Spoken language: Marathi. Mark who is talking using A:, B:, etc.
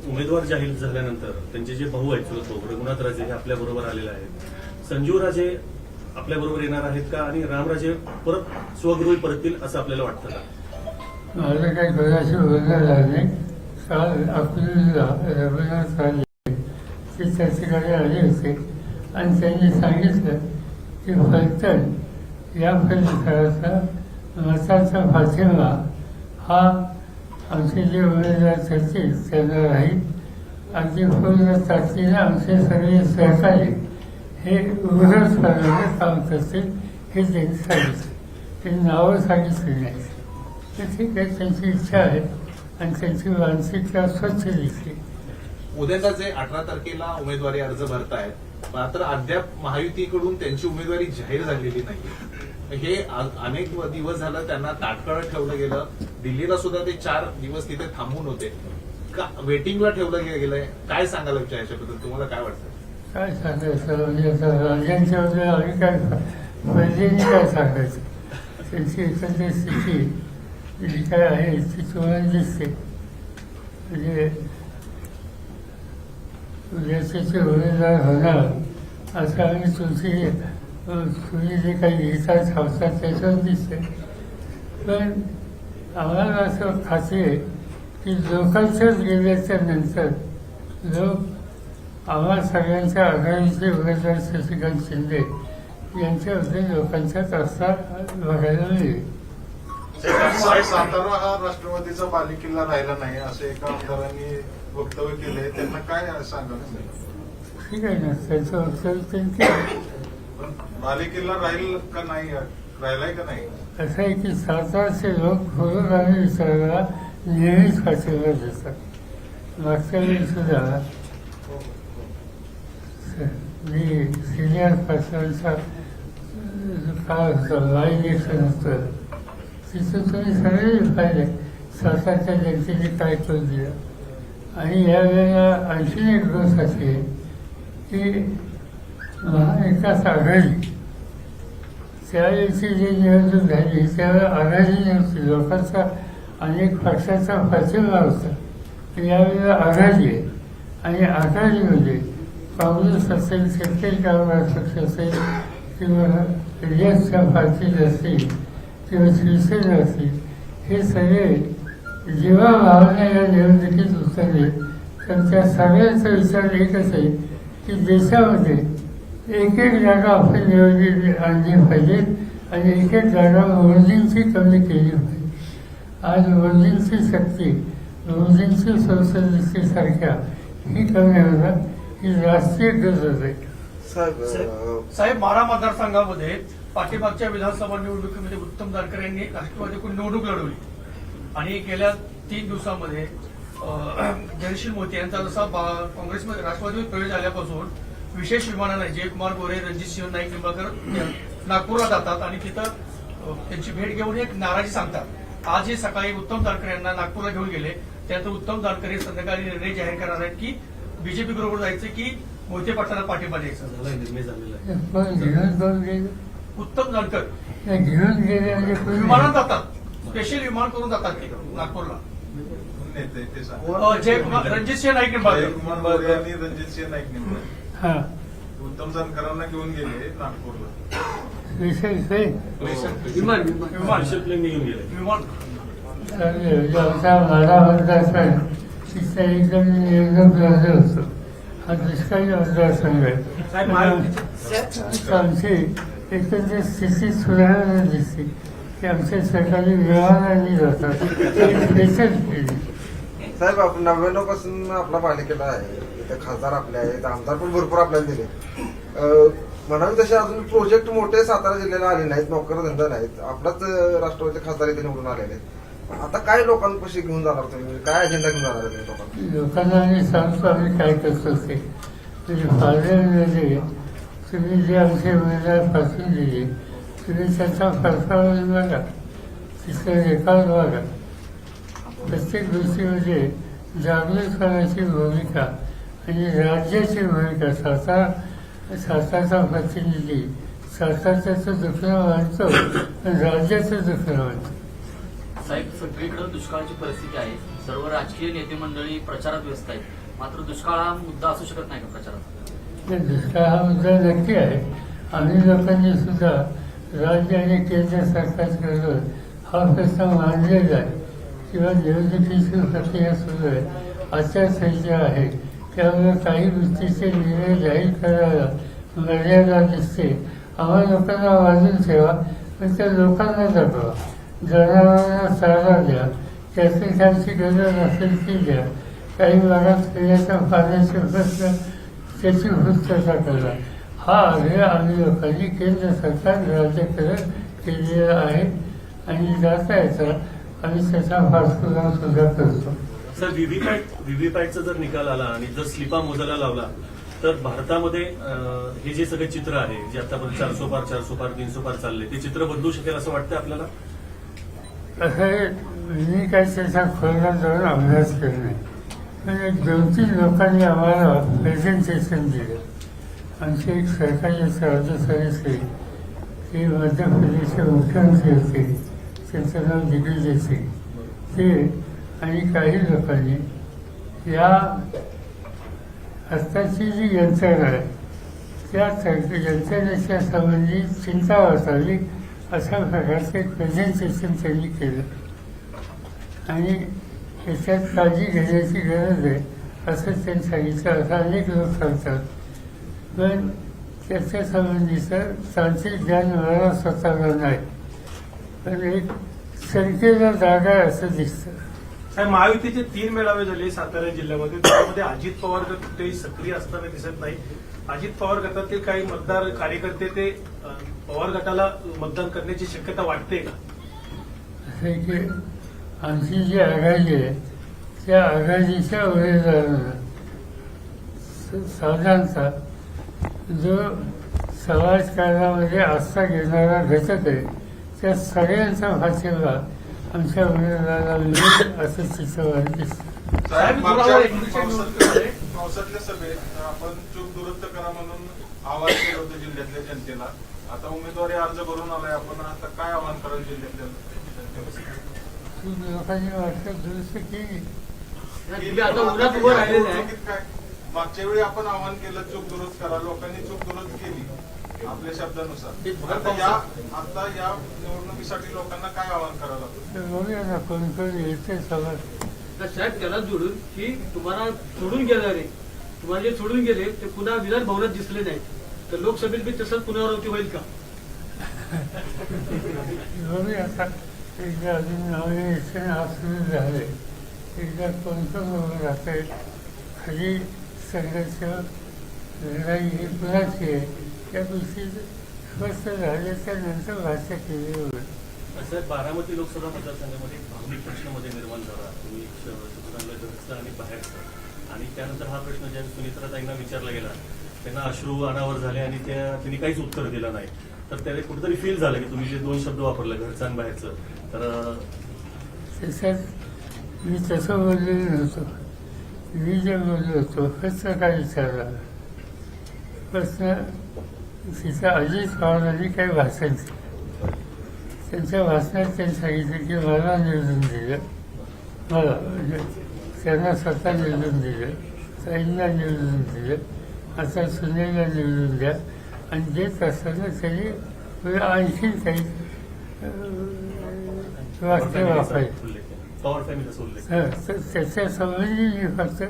A: उमेदवार जाहीर झाल्यानंतर त्यांचे जे भाऊ आहेत चुलत भाऊ रघुनाथ राजे हे आपल्या बरोबर आलेले आहेत, संजीव राजे आपल्या बरोबर येणार आहेत का आणि रामराजे परत स्वगृही परततील असं आपल्याला वाटतं का?
B: मला काही कोणाशी बोलणं झालं नाही. काल अकलूजला रघुनाथ राजे ते त्याच्याकडे आले होते आणि त्यांनी सांगितलं की फलटण या परिसराचा मताचा पाठिंबा हा आमचे जे उमेदवार ठरतील त्यांना राहील. अगदी पूर्ण ताकदीने आमचे सगळे सहकारी हे उघडच करण्याचं काम करतील हे त्यांनी सांगितलं. त्यांनी नावं सांगितली नाही. तर ठीक आहे, त्यांची इच्छा आहे आणि त्यांची मानसिकता स्वच्छ दिसते.
C: उद्याचा जे 18 तारखेला उमेदवारी अर्ज भरतायत, मात्र अद्याप महायुतीकडून त्यांची उमेदवारी जाहीर झालेली नाही. हे अनेक दिवस झालं त्यांना ताटकळत ठेवलं गेलं. दिल्लीला सुद्धा ते 4 दिवस तिथे थांबून होते. का वेटिंगला ठेवलं गेलंय? काय सांगायला याच्याबद्दल तुम्हाला काय वाटतं?
B: काय सांगायचं म्हणजे आता राजांच्याबद्दल आम्ही काय पहिल्यांनी काय सांगायचं. त्यांची एकंदर स्थिती जी काय आहे ती तुम्हाला दिसते. म्हणजे उद्याचे जे उमेदवार होणार असं आम्ही तुम्ही जे काही लिहितात छावतात त्याच्यावर दिसते. पण आम्हाला असं खाते की लोकांच्याच गेल्याच्या नंतर लोक आम्हाला सगळ्यांच्या आघाडीचे उमेदवार शशिकांत शिंदे यांच्याबद्दल लोकांच्यात असा बघायला मिळेल.
D: सातारा हा राष्ट्रवादीचा बालेकिल्ला राहिला नाही असं एका आमदारांनी वक्तव्य केलंय. त्यांना काय सांगायचं?
B: ठीक आहे ना, त्यांचं वक्तव्य त्यांनी केलं.
D: बालेकिल्ला राहील का नाही, राहिलाय का नाही?
B: असं आहे की सातारचे लोक फोडून आणि विचारायला नेहमीच पाठिंबा देतात. मागच्या वेळी सुद्धा मी सिनियर पर्सनचा काळ होता, लाईव्ह इलेक्शन होतं, तिथं तुम्ही सगळे पाहिले सातारच्या जनतेने काय करून दिलं. आणि यावेळेला आणखी एक गोष्ट अशी आहे की महाविकास आघाडी त्यावेळेची जी निवडणूक झाली त्यावेळेला आघाडी नव्हती, लोकांचा अनेक पक्षाचा पाठिंबा होता. यावेळेला आघाडी आहे आणि आघाडीमध्ये काँग्रेस असेल, शेतकरी कामगार पक्ष असेल किंवा रियाजच्या पार्टी असतील किंवा शिवसेना असतील, हे सगळे जेव्हा भावना या निवडणुकीत उतरले तर त्या सगळ्यांचा विचार एकच आहे की देशामध्ये एक एक जागा आपण निवडली आणली पाहिजे आणि एक एक जागा मोदींची कमी केली पाहिजे. आज मोदींची शक्ती, मोदींची संसदेसारख्या ही कमी होणार ही राष्ट्रीय गरज आहे.
E: साहेब, माढा मतदारसंघामध्ये पाठीमागच्या विधानसभा निवडणुकीमध्ये उत्तम जानकर यांनी राष्ट्रवादीकडून निवडणूक लढवली आणि गेल्या 3 दिवसांमध्ये जयश्री मोती यांचा जसा काँग्रेसमध्ये राष्ट्रवादीमध्ये प्रवेश झाल्यापासून विशेष विमानाने जयकुमार गोरे, रणजितसिंह नाईक निंबाळकर नागपूरला जातात आणि तिथं त्यांची भेट घेऊन एक नाराजी सांगतात. आज हे सकाळी उत्तम जानकर यांना नागपूरला घेऊन गेले. त्यानंतर उत्तम जानकर हे संध्याकाळी निर्णय जाहीर करणार आहेत की बीजेपी बरोबर जायचं की मोहिते पाटलांना पाठिंबा द्यायचा.
A: निर्णय झालेला
B: घेऊन
E: उत्तम जानकर
B: घेऊन गेले म्हणजे
E: विमानात जातात, स्पेशल विमान करून जातात ते नागपूरला. रणजितसिंह नाईक निंबाळकर
D: आणि रणजितसिंह नाईक निंबाळकर
B: हा
D: उत्तम जानकरांना घेऊन गेले नागपूरला.
B: विशेष
E: विमान
A: निघून गेले.
E: विमान
B: आमचा माढा मतदारसंघ तिथं एकदम निवडणूक लढत होतो. हा दुष्काळी मतदारसंघ आहे. आमची एकंदर स्थिती सुधारणा दिसते की आमच्या सरकारी विमानांनी जातात.
F: साहेब, आपण 99 पासून आपला पालिकेला आहे, इथे खासदार आपले आहेत, आमदार पण भरपूर आपल्याला दिले. म्हणावे तसे अजून प्रोजेक्ट मोठे सातारा जिल्ह्याला आले नाहीत, नोकरधंदा नाहीत. आपलाच राष्ट्रवादी खासदार इथे निवडून आलेले आहेत. आता काय लोकांपाशी घेऊन जाणार तुम्ही, काय अजेंडा घेऊन जाणार तुम्ही
B: लोकांना आम्ही सांगतो आम्ही काय करतो ते. म्हणजे पार्लमेंटमध्ये तुम्ही जे आमचे उमेदवार पासून दिले तुम्ही त्याचा परफॉर्मन्स बघा, तिथं रेकॉर्ड बघा. प्रत्येक गोष्टीमध्ये जागृतपणाची भूमिका आणि राज्याची भूमिका. सातारचा प्रतिनिधी सातारचं दुखणं मानतो, राज्याचं दुखणं मानतो.
G: साहेब, सगळीकडे दुष्काळाची परिस्थिती आहे. सर्व राजकीय नेते मंडळी प्रचारात व्यस्त आहेत, मात्र दुष्काळ हा मुद्दा असू शकत नाही का प्रचारात?
B: तर दुष्काळ हा मुद्दा नक्की आहे. आम्ही लोकांनी सुद्धा राज्य आणि केंद्र सरकारकडे हा प्रश्न मांडलेला आहे किंवा निवडणुकीची प्रक्रिया सुरू आहे, आचारसंहिता आहे, त्यामुळे काही गोष्टीचे निर्णय जाहीर करायला मर्यादा दिसते. आम्हा लोकांना वाजून ठेवा, पण त्या लोकांना दाखवा. जनावरांना चारा द्या, कॅल्शियमची गरज असेल ती द्या. काही भागात पिण्याच्या पाण्याचे प्रश्न त्याची पूर्तता करा. हा आग्रह आम्ही लोकांनी केंद्र सरकार राज्याकडे केलेला आहे आणि जाता येता आम्ही त्याचा पाठपुरावा सुद्धा करतो.
A: सर, व्हीव्हीपॅटचा जर निकाल आला आणि जर स्लिपा मोजायला लावला तर भारतामध्ये हे जे सगळे चित्र आहे जे आतापर्यंत 400 पार 300 पार चालले, ते चित्र बदलू शकेल असं वाटतं आपल्याला?
B: असं आहे, मी काही त्याचा खोलात जाऊन अभ्यास केला नाही, पण एक 2-3 लोकांनी आम्हाला प्रेझेंटेशन दिलं. आमचे एक सरकारी अधिकारी सिंग, ते मध्य प्रदेशचे मुख्यमंत्री होते, त्यांचं नाव दिग्विजय सिंग, ते आणि काही लोकांनी या आत्ताची जी यंत्रणा आहे त्या यंत्रणेच्या संबंधी चिंता वाटावी अशा प्रकारचे प्रेझेंटेशन त्यांनी केलं आणि याच्यात काळजी घेण्याची गरज आहे असं त्यांनी सांगितलं. असं अनेक लोक सांगतात, पण त्याच्या संबंधीचं तांत्रिक ज्ञान मला स्वतःला नाही, पण एक शंकेला जागा आहे असं दिसतं.
H: साहेब, महायुतीचे 3 मेळावे झाले सातारा जिल्ह्यामध्ये, त्यामध्ये अजित पवार गट कुठेही सक्रिय असताना दिसत नाही. अजित पवार गटातील काही मतदार कार्यकर्ते ते पवार गटाला मतदान करण्याची शक्यता वाटते का?
B: असे की आमची जी आघाडी आहे त्या आघाडीच्या उमेदवारांना साधारणतः जो समाजकारणामध्ये आस्था घेणारा घटक आहे त्या सगळ्यांचा पाठिंबा आमच्या उमेदवाराला मिळेल असं चित्र दिसतं.
D: साहेब,
E: तुम्हाला
D: मागच्या
E: एकूणच्या निवडणुकीमध्ये
D: पावसातल्या सभेत आपण चूक दुरुस्त करा म्हणून आवाहन केलं होतं जिल्ह्यातल्या जनतेला. आता उमेदवारी अर्ज भरून आलाय आपण, आता काय आवाहन कराल जिल्ह्यातल्या जनतेला?
B: लोकांनी वाटतं दुरुस्त केली.
G: तुम्ही आता उन्हात उभं राहिलेलं आहे.
D: काय मागच्या वेळी आपण आवाहन केलं चूक दुरुस्त करा, लोकांनी चूक दुरुस्त केली आपल्या शब्दानुसार. आता या निवडणुकीसाठी लोकांना काय आवाहन करायला लागतं?
B: तर बघूया ना कोण कोण येते समज.
E: तर साहेब, त्याला जोडून की तुम्हाला सोडून गेणारे, तुम्हाला जे सोडून गेले ते पुन्हा विधान भवनात दिसले नाही, तर लोकसभेत बी तसंच पुनरावृत्ती होईल का?
B: बघूया आता एकदा अजून नवे इलेक्शन आज सुरू झाले, एकदा कोण कोण उभं राहते, खरी संघर्ष लढाई ही कुणाची आहे त्या गोष्टी स्पष्ट झाल्याच्या नंतर भाष्य केली होईल.
A: सर, बारामती लोकसभा मतदारसंघामध्ये एक भावनिक प्रश्न मध्ये निर्माण झाला. तुम्ही चांगलं घरचं आणि बाहेरचं, आणि त्यानंतर हा प्रश्न ज्या सुनीत्राताईंना विचारला गेला त्यांना अश्रू अनावर झाले आणि त्यांनी काहीच उत्तर दिलं नाही. तर त्याला कुठेतरी फील झालं की तुम्ही जे 2 शब्द वापरले घरचं आणि बाहेरचं, तर
B: त्याच्यात मी तसं बोललेलो नव्हतो. मी जे बोललो होतो प्रश्न काय विचारला, प्रश्न तिथं अजित पवारांनी काही भाषण केलं. त्यांच्या भाषणात त्यांनी सांगितलं की मला निवडून दिलं, मला म्हणजे त्यांना स्वतः निवडून दिलं, ताईंना निवडून दिलं, आता सुनेला निवडून द्या, आणि देत असताना त्यांनी पुढे आणखी काही वाक्य वापरायचं.
A: पवार साहेबांनी तसं उल्लेख
B: तर त्याच्या संबंधी मी फक्त